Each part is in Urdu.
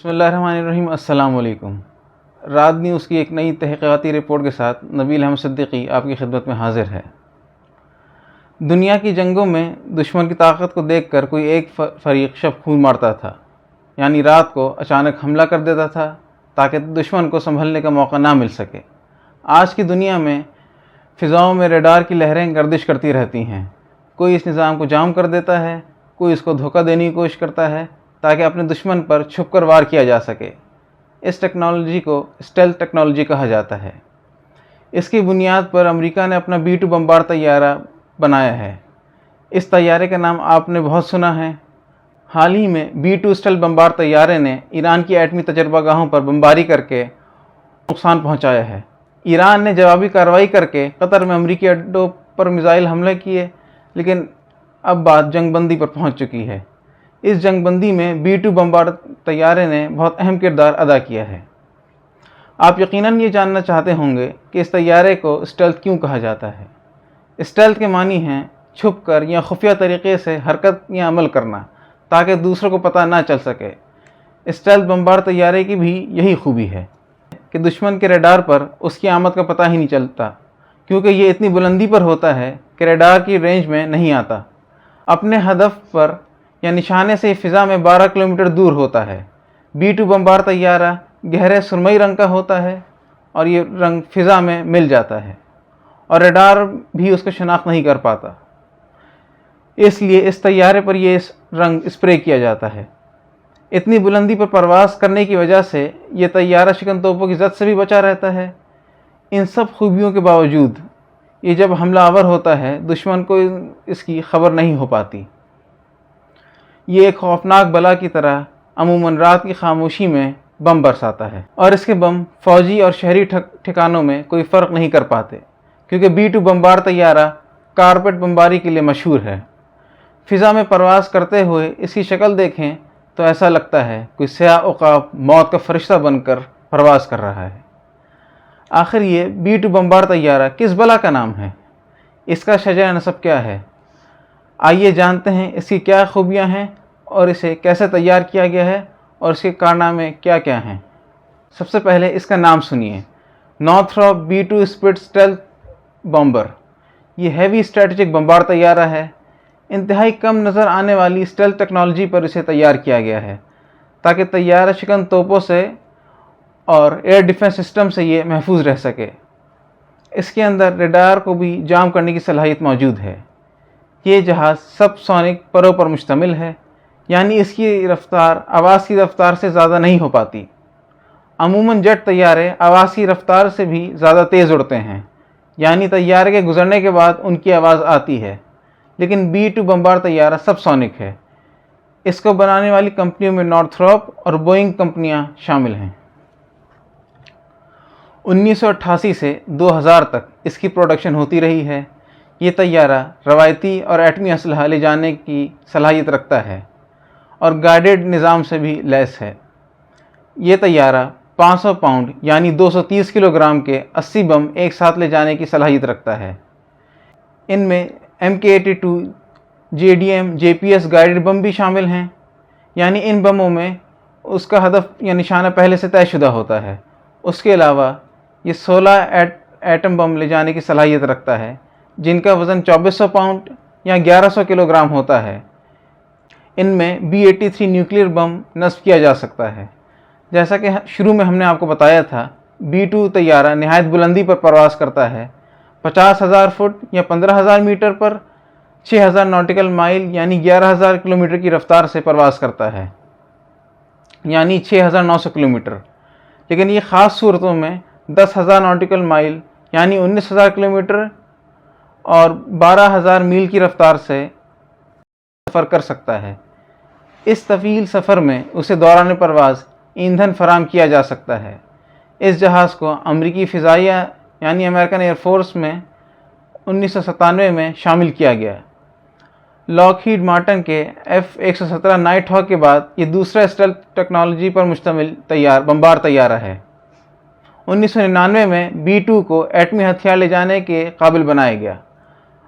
بسم اللہ الرحمن الرحیم۔ السلام علیکم۔ رات نیوز کی ایک نئی تحقیقاتی رپورٹ کے ساتھ نبیل احمد صدیقی آپ کی خدمت میں حاضر ہے۔ دنیا کی جنگوں میں دشمن کی طاقت کو دیکھ کر کوئی ایک فریق شب خون مارتا تھا، یعنی رات کو اچانک حملہ کر دیتا تھا تاکہ دشمن کو سنبھلنے کا موقع نہ مل سکے۔ آج کی دنیا میں فضاؤں میں ریڈار کی لہریں گردش کرتی رہتی ہیں۔ کوئی اس نظام کو جام کر دیتا ہے، کوئی اس کو دھوکہ دینے کی کوشش کرتا ہے تاکہ اپنے دشمن پر چھپ کر وار کیا جا سکے۔ اس ٹیکنالوجی کو اسٹیلتھ ٹیکنالوجی کہا جاتا ہے۔ اس کی بنیاد پر امریکہ نے اپنا B-2 بمبار طیارہ بنایا ہے۔ اس طیارے کا نام آپ نے بہت سنا ہے۔ حال ہی میں B-2 اسٹیلتھ بمبار طیارے نے ایران کی ایٹمی تجربہ گاہوں پر بمباری کر کے نقصان پہنچایا ہے۔ ایران نے جوابی کارروائی کر کے قطر میں امریکی اڈوں پر میزائل حملے کیے، لیکن اب بات جنگ بندی پر پہنچ چکی ہے۔ اس جنگ بندی میں B-2 بمبار طیارے نے بہت اہم کردار ادا کیا ہے۔ آپ یقیناً یہ جاننا چاہتے ہوں گے کہ اس طیارے کو اسٹیلتھ کیوں کہا جاتا ہے۔ اسٹیلتھ کے معنی ہیں چھپ کر یا خفیہ طریقے سے حرکت یا عمل کرنا تاکہ دوسروں کو پتہ نہ چل سکے۔ اسٹیلتھ بمبار طیارے کی بھی یہی خوبی ہے کہ دشمن کے ریڈار پر اس کی آمد کا پتہ ہی نہیں چلتا، کیونکہ یہ اتنی بلندی پر ہوتا ہے کہ ریڈار کی رینج میں نہیں آتا۔ اپنے ہدف پر یا نشانے سے فضا میں 12 کلومیٹر دور ہوتا ہے۔ B-2 بمبار طیارہ گہرے سرمئی رنگ کا ہوتا ہے اور یہ رنگ فضا میں مل جاتا ہے اور ریڈار بھی اس کو شناخت نہیں کر پاتا، اس لیے اس طیارے پر یہ رنگ اسپرے کیا جاتا ہے۔ اتنی بلندی پر پرواز کرنے کی وجہ سے یہ طیارہ شکن توپوں کی زد سے بھی بچا رہتا ہے۔ ان سب خوبیوں کے باوجود یہ جب حملہ آور ہوتا ہے دشمن کو اس کی خبر نہیں ہو پاتی۔ یہ ایک خوفناک بلا کی طرح عموماً رات کی خاموشی میں بم برساتا ہے، اور اس کے بم فوجی اور شہری ٹھکانوں میں کوئی فرق نہیں کر پاتے، کیونکہ B-2 بمبار طیارہ کارپیٹ بمباری کے لیے مشہور ہے۔ فضا میں پرواز کرتے ہوئے اس کی شکل دیکھیں تو ایسا لگتا ہے کوئی سیاہ عقاب موت کا فرشتہ بن کر پرواز کر رہا ہے۔ آخر یہ B-2 بمبار طیارہ کس بلا کا نام ہے؟ اس کا شجرہ نسب کیا ہے؟ آئیے جانتے ہیں اس کی کیا خوبیاں ہیں اور اسے کیسے تیار کیا گیا ہے اور اس کے کارنامے کیا کیا ہیں۔ سب سے پہلے اس کا نام سنیے، نارتھروپ B-2 اسپیڈ اسٹیلتھ بمبر۔ یہ ہیوی اسٹریٹجک بمبار طیارہ ہے۔ انتہائی کم نظر آنے والی اسٹیلتھ ٹیکنالوجی پر اسے تیار کیا گیا ہے تاکہ طیارہ شکن توپوں سے اور ایئر ڈیفنس سسٹم سے یہ محفوظ رہ سکے۔ اس کے اندر ریڈار کو بھی جام کرنے کی صلاحیت موجود ہے۔ یہ جہاز سب سونک پروں پر مشتمل ہے، یعنی اس کی رفتار آواز کی رفتار سے زیادہ نہیں ہو پاتی۔ عموماً جیٹ طیارے آواز کی رفتار سے بھی زیادہ تیز اڑتے ہیں، یعنی طیارے کے گزرنے کے بعد ان کی آواز آتی ہے، لیکن B-2 بمبار طیارہ سب سونک ہے۔ اس کو بنانے والی کمپنیوں میں نارتھروپ اور بوئنگ کمپنیاں شامل ہیں۔ 1988 سے 2000 تک اس کی پروڈکشن ہوتی رہی ہے۔ یہ طیارہ روایتی اور ایٹمی اسلحہ لے جانے کی صلاحیت رکھتا ہے اور گائیڈڈ نظام سے بھی لیس ہے۔ یہ طیارہ 500 پاؤنڈ یعنی 230 کلو گرام کے 80 بم ایک ساتھ لے جانے کی صلاحیت رکھتا ہے۔ ان میں MK-82 JDM JPS گائیڈڈ بم بھی شامل ہیں، یعنی ان بموں میں اس کا ہدف یا نشانہ پہلے سے طے شدہ ہوتا ہے۔ اس کے علاوہ یہ 16 ایٹم بم لے جانے کی صلاحیت رکھتا ہے، جن کا وزن 2400 پاؤنڈ یا 1100 کلو گرام ہوتا ہے۔ ان میں B-83 نیوکلیئر بم نصب کیا جا سکتا ہے۔ جیسا کہ شروع میں ہم نے آپ کو بتایا تھا، B-2 طیارہ نہایت بلندی پر پرواز کرتا ہے۔ 50,000 فٹ یا 15,000 میٹر پر 6,000 ناٹیکل مائل یعنی 11,000 کلومیٹر کی رفتار سے پرواز کرتا ہے، یعنی 6,900 کلومیٹر۔ لیکن یہ خاص صورتوں میں 10,000 ناٹیکل مائل یعنی 19,000 کلومیٹر اور 12,000 میل کی رفتار سے سفر کر سکتا ہے۔ اس طویل سفر میں اسے دوران پرواز ایندھن فراہم کیا جا سکتا ہے۔ اس جہاز کو امریکی فضائیہ یعنی امریکن ایئر فورس میں 1997 میں شامل کیا گیا۔ لاک ہیڈ مارٹن کے F-117 نائٹ ہاک کے بعد یہ دوسرا اسٹیلتھ ٹیکنالوجی پر مشتمل بمبار طیارہ ہے۔ 1999 میں B-2 کو ایٹمی ہتھیار لے جانے کے قابل بنایا گیا۔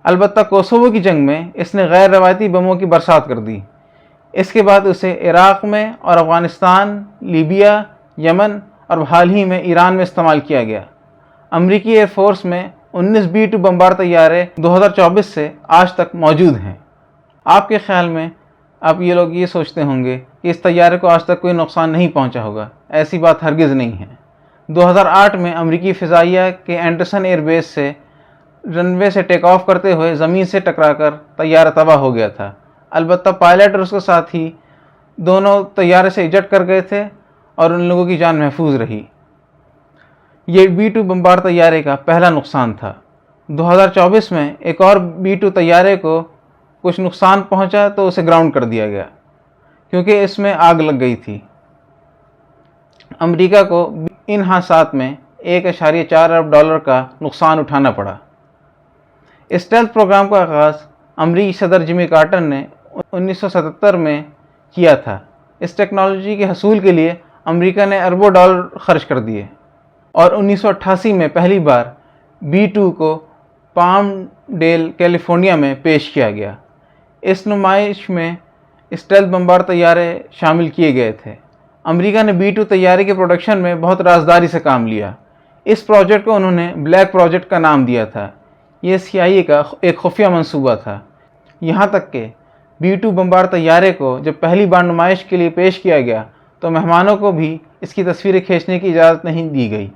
البتہ کوسوو کی جنگ میں اس نے غیر روایتی بموں کی برسات کر دی۔ اس کے بعد اسے عراق میں اور افغانستان، لیبیا، یمن اور حال ہی میں ایران میں استعمال کیا گیا۔ امریکی ایئر فورس میں 19 B-2 بمبار طیارے 2024 سے آج تک موجود ہیں۔ آپ کے خیال میں آپ لوگ یہ سوچتے ہوں گے کہ اس طیارے کو آج تک کوئی نقصان نہیں پہنچا ہوگا۔ ایسی بات ہرگز نہیں ہے۔ 2008 میں امریکی فضائیہ کے اینڈرسن ایئر بیس سے رن وے سے ٹیک آف کرتے ہوئے زمین سے ٹکرا کر طیارہ تباہ ہو گیا تھا۔ البتہ پائلٹ اور اس کے ساتھی دونوں طیارے سے اجٹ کر گئے تھے اور ان لوگوں کی جان محفوظ رہی۔ یہ B-2 بمبار طیارے کا پہلا نقصان تھا۔ 2024 میں ایک اور B-2 طیارے کو کچھ نقصان پہنچا تو اسے گراؤنڈ کر دیا گیا کیونکہ اس میں آگ لگ گئی تھی۔ امریکہ کو ان حادثات میں $1.4 ارب کا نقصان اٹھانا پڑا۔ اسٹیلتھ پروگرام کا آغاز امریکی صدر جمی کارٹر نے 1977 میں کیا تھا۔ اس ٹیکنالوجی کے حصول کے لیے امریکہ نے اربوں ڈالر خرچ کر دیے اور 1988 میں پہلی بار B-2 کو پام ڈیل کیلیفورنیا میں پیش کیا گیا۔ اس نمائش میں اسٹیلتھ بمبار طیارے شامل کیے گئے تھے۔ امریکہ نے B-2 طیارے کے پروڈکشن میں بہت رازداری سے کام لیا۔ اس پروجیکٹ کو انہوں نے بلیک پروجیکٹ کا نام دیا تھا۔ یہ CIA کا ایک خفیہ منصوبہ تھا۔ یہاں تک کہ B-2 بمبار طیارے کو جب پہلی بار نمائش کے لیے پیش کیا گیا تو مہمانوں کو بھی اس کی تصویریں کھینچنے کی اجازت نہیں دی گئی،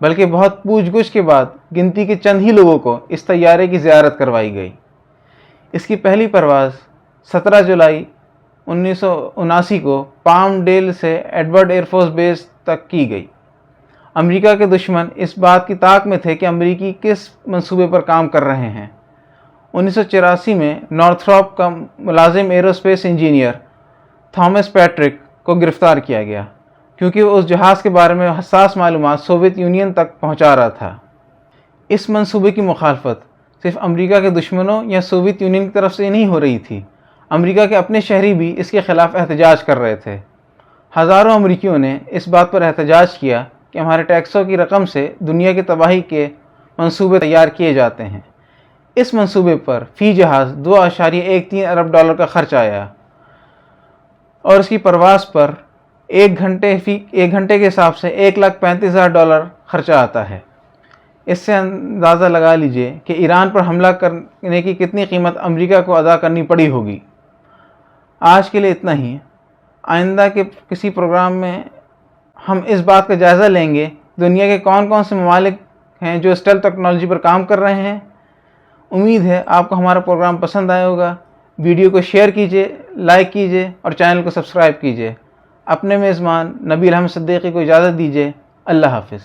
بلکہ بہت پوچھ گچھ کے بعد گنتی کے چند ہی لوگوں کو اس طیارے کی زیارت کروائی گئی۔ اس کی پہلی پرواز 17 جولائی 1979 کو پام ڈیل سے ایڈورڈ ایئر فورس بیس تک کی گئی۔ امریکہ کے دشمن اس بات کی طاق میں تھے کہ امریکی کس منصوبے پر کام کر رہے ہیں۔ 1984 میں نارتھروپ کا ملازم ایروسپیس انجینئر تھامس پیٹرک کو گرفتار کیا گیا کیونکہ وہ اس جہاز کے بارے میں حساس معلومات سوویت یونین تک پہنچا رہا تھا۔ اس منصوبے کی مخالفت صرف امریکہ کے دشمنوں یا سوویت یونین کی طرف سے نہیں ہو رہی تھی، امریکہ کے اپنے شہری بھی اس کے خلاف احتجاج کر رہے تھے۔ ہزاروں امریکیوں نے اس بات پر احتجاج کیا کہ ہمارے ٹیکسوں کی رقم سے دنیا کی تباہی کے منصوبے تیار کیے جاتے ہیں۔ اس منصوبے پر فی جہاز $2.13 ارب کا خرچ آیا اور اس کی پرواز پر ایک گھنٹے کے حساب سے $1,35,000 خرچہ آتا ہے۔ اس سے اندازہ لگا لیجئے کہ ایران پر حملہ کرنے کی کتنی قیمت امریکہ کو ادا کرنی پڑی ہوگی۔ آج کے لیے اتنا ہی۔ آئندہ کے کسی پروگرام میں ہم اس بات کا جائزہ لیں گے دنیا کے کون کون سے ممالک ہیں جو اسٹیلتھ ٹیکنالوجی پر کام کر رہے ہیں۔ امید ہے آپ کو ہمارا پروگرام پسند آیا ہوگا۔ ویڈیو کو شیئر کیجئے، لائک کیجئے اور چینل کو سبسکرائب کیجئے۔ اپنے میزبان نبیل احمد صدیقی کو اجازت دیجئے۔ اللہ حافظ۔